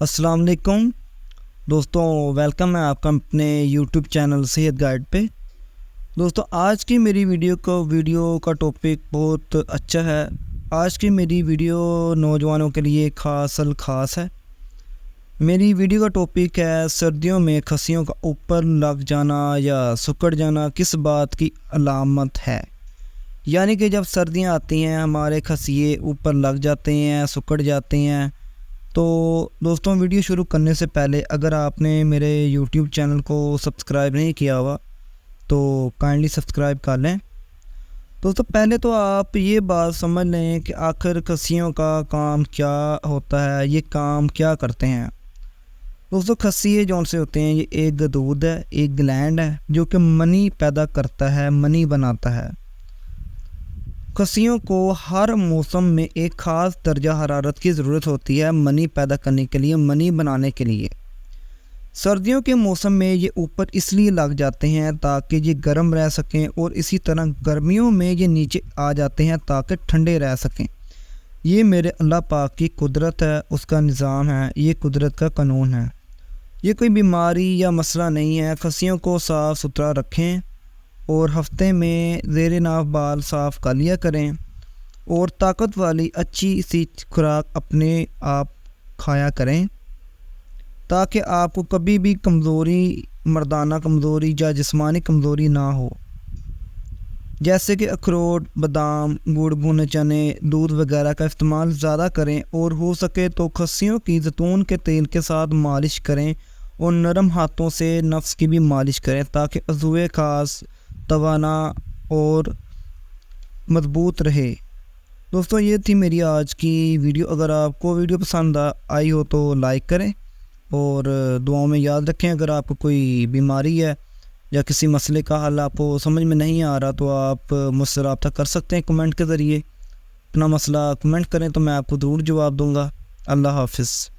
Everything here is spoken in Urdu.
السلام علیکم دوستوں، ویلکم ہے آپ کا اپنے یوٹیوب چینل صحت گائیڈ پہ۔ دوستوں، آج کی میری ویڈیو کا ٹاپک بہت اچھا ہے۔ آج کی میری ویڈیو نوجوانوں کے لیے خاص ہے۔ میری ویڈیو کا ٹاپک ہے سردیوں میں کھسیوں کا اوپر لگ جانا یا سکڑ جانا کس بات کی علامت ہے۔ یعنی کہ جب سردیاں آتی ہیں ہمارے کھسیے اوپر لگ جاتے ہیں، سکڑ جاتے ہیں۔ تو دوستوں، ویڈیو شروع کرنے سے پہلے اگر آپ نے میرے یوٹیوب چینل کو سبسکرائب نہیں کیا ہوا تو کائنڈلی سبسکرائب کر لیں۔ دوستوں، پہلے تو آپ یہ بات سمجھ لیں کہ آخر کھسیوں کا کام کیا ہوتا ہے، یہ کام کیا کرتے ہیں۔ دوستوں، کھسیے جون سے ہوتے ہیں، یہ ایک گدود ہے، ایک گلینڈ ہے جو کہ منی پیدا کرتا ہے، منی بناتا ہے۔ کھسیوں کو ہر موسم میں ایک خاص درجہ حرارت کی ضرورت ہوتی ہے منی پیدا کرنے کے لیے، منی بنانے کے لیے۔ سردیوں کے موسم میں یہ اوپر اس لیے لگ جاتے ہیں تاکہ یہ گرم رہ سکیں، اور اسی طرح گرمیوں میں یہ نیچے آ جاتے ہیں تاکہ ٹھنڈے رہ سکیں۔ یہ میرے اللہ پاک کی قدرت ہے، اس کا نظام ہے، یہ قدرت کا قانون ہے۔ یہ کوئی بیماری یا مسئلہ نہیں ہے۔ کھسیوں کو صاف ستھرا رکھیں اور ہفتے میں زیر ناف بال صاف کر لیا کریں، اور طاقت والی اچھی سی خوراک اپنے آپ کھایا کریں تاکہ آپ کو کبھی بھی کمزوری، مردانہ کمزوری یا جسمانی کمزوری نہ ہو۔ جیسے کہ اخروٹ، بادام، گڑ، بھنے چنے، دودھ وغیرہ کا استعمال زیادہ کریں، اور ہو سکے تو کھسیوں کی زیتون کے تیل کے ساتھ مالش کریں، اور نرم ہاتھوں سے نفس کی بھی مالش کریں تاکہ عضو خاص توانا اور مضبوط رہے۔ دوستوں، یہ تھی میری آج کی ویڈیو۔ اگر آپ کو ویڈیو پسند آئی ہو تو لائک کریں، اور دعاؤں میں یاد رکھیں۔ اگر آپ کو کوئی بیماری ہے یا کسی مسئلے کا حل آپ کو سمجھ میں نہیں آ رہا تو آپ مجھ سے رابطہ کر سکتے ہیں کمنٹ کے ذریعے۔ اپنا مسئلہ کمنٹ کریں تو میں آپ کو ضرور جواب دوں گا۔ اللہ حافظ۔